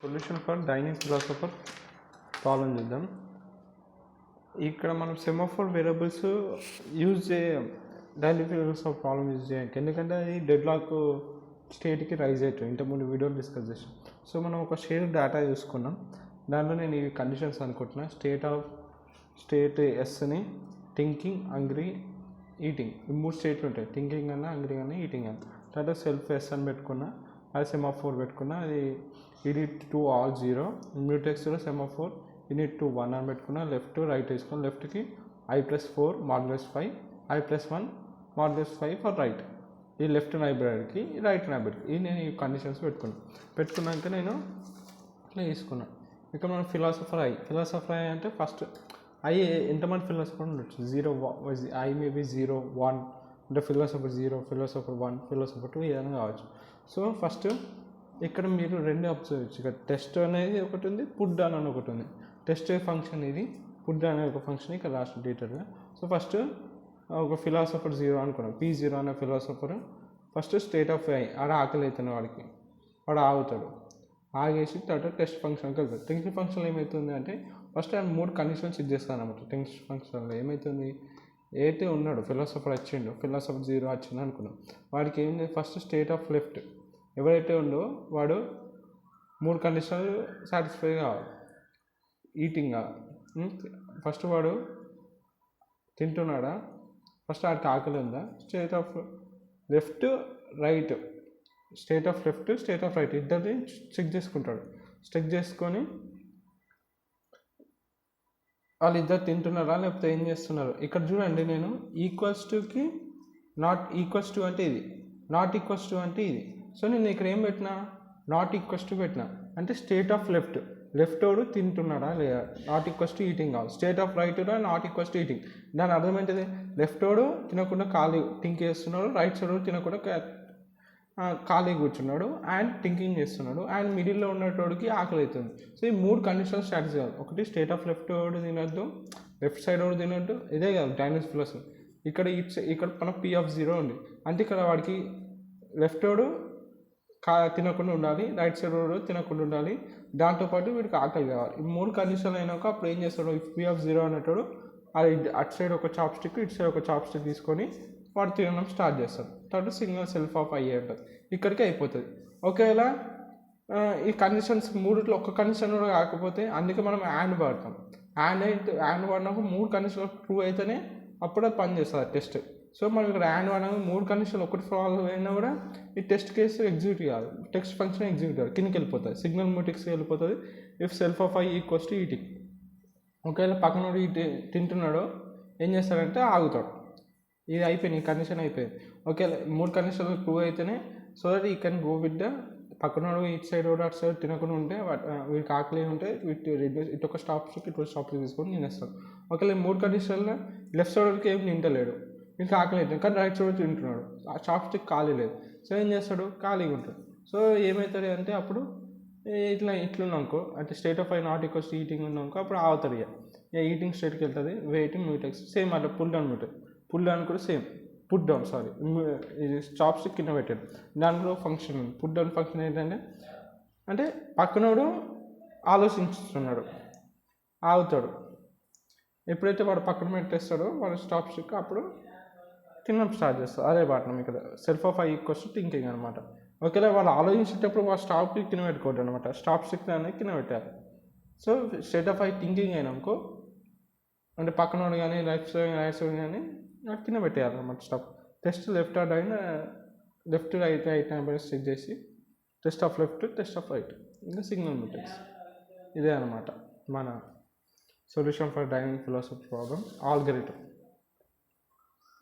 Solution for dining philosopher problem చేద్దాం. ఇక్కడ మనం సెమాఫోర్ వేరియబుల్స్ యూజ్ చేయం డైనింగ్ ఫిలాసఫర్ ప్రాబ్లం యూజ్ చేయడానికి, ఎందుకంటే అది డెడ్ లాక్ స్టేట్కి రైజ్ అవుతుంది. ఇంతకుముందు వీడియోలు డిస్కస్ చేసాం. సో మనం ఒక షేర్ డేటా చూసుకున్నాం. దాంట్లో నేను ఈ కండిషన్స్ అనుకుంటున్నా. స్టేట్ ఎస్ని థింకింగ్, హంగ్రీ, ఈటింగ్, ఈ మూడు స్టేట్లు ఉంటాయి. థింకింగ్ అన్నా, హంగ్రీ అన్నా, ఈటింగ్ అన్నా. తర్వాత సెల్ఫ్ ఎస్ అని పెట్టుకున్నా, అది సెమాఫోర్ పెట్టుకున్నా, అది యూనిట్ టు ఆల్ 0, మ్యూటెక్స్లో సెమాఫోర్ యూనిట్ టు 1 అని పెట్టుకున్నా. లెఫ్ట్ రైట్ తీసుకుని, లెఫ్ట్కి I+4 modulus 5, I+1 modulus 5 for right. ఈ లెఫ్ట్ నైబర్కి, రైట్ నైబర్కి, ఇది నేను ఈ కండిషన్స్ పెట్టుకున్నాక నేను ఇట్లా తీసుకున్నాను. ఇక్కడ మనం ఫిలాసఫర్ ఐ అంటే ఫస్ట్ ఐ ఎంతమంది ఫిలాసఫర్ ఉండొచ్చు? 0, ఐ మేబీ 0, 1 అంటే ఫిలాసఫర్ 0, ఫిలాసఫర్ 1, ఫిలాసఫర్ 2 ఏదైనా కావచ్చు. సో ఫస్ట్ ఇక్కడ మీరు రెండు అబ్జర్వ్ చేయొచ్చు. ఇక్కడ టెస్ట్ అనేది ఒకటి ఉంది, పుట్ డౌన్ అని ఒకటి ఉంది. టెస్ట్ ఫంక్షన్ ఇది, పుట్ డౌన్ అనే ఒక ఫంక్షన్ ఇక్కడ రాసిన డీటెయిల్గా. సో ఫస్ట్ ఒక ఫిలాసఫర్ 0 అనుకున్నాం. P0 అనే philosopher first state of I, ఆడ ఆకలి అవుతుంది వాడికి, వాడు ఆగుతాడు. ఆగేసి తర్వాత టెస్ట్ ఫంక్షన్కి వెళ్తాడు. టెస్ట్ ఫంక్షన్లో ఏమవుతుంది అంటే ఫస్ట్ ఆయన 3 కండిషన్స్ ఇచ్చేస్తాను అనమాట. టెస్ట్ ఫంక్షన్లో ఏమవుతుంది, అయితే ఉన్నాడు ఫిలాసఫర్ వచ్చిండు, ఫిలాసఫర్ 0 వచ్చిండు అనుకున్నాం. వాడికి ఏంటి, ఫస్ట్ స్టేట్ ఆఫ్ లెఫ్ట్ ఎవరైతే ఉందో వాడు 3 కండిషన్లు సాటిస్ఫై కావాలి. ఈటింగ్ ఫస్ట్ వాడు తింటున్నాడా, ఫస్ట్ వాడికి ఆకలి ఉందా, state of left right, state of left, state of right ఇద్దరిని చెక్ చేసుకుంటాడు. చెక్ చేసుకొని వాళ్ళు ఇద్దరు తింటున్నారా లేకపోతే ఏం చేస్తున్నారు. ఇక్కడ చూడండి, నేను equals Tuki not equals to అంటే ఇది, నాట్ ఈక్వల్స్ టు అంటే ఇది. సో నేను ఇక్కడ ఏం పెట్టినా, నాట్ ఈక్వల్స్ టు పెట్టినా అంటే స్టేట్ ఆఫ్ లెఫ్ట్ వాడు తింటున్నాడా లేదా, నాట్ ఈక్వల్స్ టు ఈటింగ్ కావాలి. State of right not equals to eating. దాని అర్థం ఏంటిది, లెఫ్ట్ వాడు తినకుండా ఖాళీ థింక్ చేస్తున్నాడు, రైట్ సైడ్ వాడు తినకుండా ఖాళీ కూర్చున్నాడు అండ్ థింకింగ్ చేస్తున్నాడు, అండ్ మిడిల్లో ఉన్నటోడికి ఆకలి అవుతుంది. సో ఈ 3 కండిషన్స్ స్టార్ట్ చేయాలి. ఒకటి స్టేట్ ఆఫ్ లెఫ్ట్ వాడు తినొద్దు, లెఫ్ట్ సైడ్ వాడు తినొద్దు. ఇదే కాదు డైనమిక్ ఫిలాసఫీ. ఇక్కడ మన P0 ఉంది అంటే ఇక్కడ వాడికి లెఫ్ట్ వాడు తినకుండా ఉండాలి, రైట్ సైడ్ వాడు తినకుండా ఉండాలి, దాంతోపాటు వీడికి ఆకలి కావాలి. ఈ 3 కండిషన్లు అయినాక అప్పుడు ఏం చేస్తాడు, P0 అనేటోడు అది అటు సైడ్ ఒక చాప్ స్టిక్, ఇటు సైడ్ ఒక చాప్ స్టిక్ తీసుకొని వాడు తినడం స్టార్ట్ చేస్తాడు. తర్వాత సింగిల్ సెల్ఫ్ ఆఫ్ ఐ ఉంటుంది. ఇక్కడికి అయిపోతుంది. ఒకవేళ ఈ కండిషన్స్ 3లో ఒక్క కండిషన్ కూడా కాకపోతే అందుకే మనం యాడ్ వాడతాం. యాడ్ వాడినప్పుడు 3 కండిషన్లు ట్రూ అయితేనే అప్పుడు అది పని చేస్తుంది టెస్ట్. సో మనం ఇక్కడ యాడ్ వాడినాక 3 కండిషన్లు ఒకటి ఫాలో అయినా కూడా ఈ టెస్ట్ కేసు ఎగ్జిక్యూట్ కాదు, టెక్స్ట్ ఫంక్షన్ ఎగ్జిక్యూట్ కాదు, కిందకి వెళ్ళిపోతుంది, సిగ్నల్ మ్యూటెక్స్కి వెళ్ళిపోతుంది. If self of I equals to eating. ఒకవేళ పక్కనోడు తింటున్నాడో ఏం చేస్తాడంటే ఆగుతాడు. ఇది అయిపోయింది, ఈ కండిషన్ అయిపోయింది. ఒకవేళ 3 కండిషన్లు ట్రూ అయితేనే సో దట్ ఈ కెన్ గో విత్ ద పక్కనోడు ఇటు సైడ్ కూడా అటు సైడ్ తినకుండా ఉంటే వీటికి ఆకలి ఉంటే ఇటు ఒక స్టాప్ ఇటు స్టాప్ తీసుకొని తినేస్తాడు. ఒకవేళ 3 కండిషన్లో లెఫ్ట్ సైడ్కి ఏం తింటలేడు, వీటికి ఆకలి అవుతుంది, కానీ రైట్ సైడ్ తింటున్నాడు, ఆ చాప్ స్టిక్ ఖాళీ లేదు. సో ఏం చేస్తాడు, ఖాళీగా ఉంటాడు. సో ఏమవుతుంది అంటే అప్పుడు ఇట్లున్నాకో అంటే state of I not equals to eating ఉన్నాకో అప్పుడు ఆగుతాడు. ఇక ఈటింగ్ స్టేట్కి వెళ్తుంది, వెయిటింగ్ మ్యూటెక్స్ సేమ్ అట్లా పుల్ డౌన్ కూడా సేమ్, పుట్ డౌన్ ఇది చాప్ స్టిక్ కింద పెట్టాడు. దాంట్లో ఫంక్షన్ ఉంది. పుట్ డౌన్ ఫంక్షన్ ఏంటంటే అంటే పక్కనోడు ఆలోచించుతున్నాడు, ఆగుతాడు. ఎప్పుడైతే వాడు పక్కన పెట్టేస్తాడో వాడు స్టాప్ స్టిక్ అప్పుడు తినడం స్టార్ట్ చేస్తాడు. అదే పాఠం ఇక్కడ self of I equals to thinking అనమాట. ఒకవేళ వాళ్ళు ఆలోచించేటప్పుడు వాడు స్టాప్ స్టిక్ కింద పెట్టుకోవద్దు అనమాట, స్టాప్ స్టిక్ అనేది కింద పెట్టాలి. So state of I thinking అయినాకో అంటే పక్కనోడు కానీ రైట్ సైడ్ కానీ కింద పెట్టేయాలన్నమాట స్టాప్. టెస్ట్ లెఫ్ట్ ఆర్ అయినా లెఫ్ట్ రైట్ చెక్ చేసి test of left, test of right, ఇంకా సిగ్నల్ మ్యూటెక్స్. ఇదే అనమాట మన solution for dynamic philosophy problem algorithm.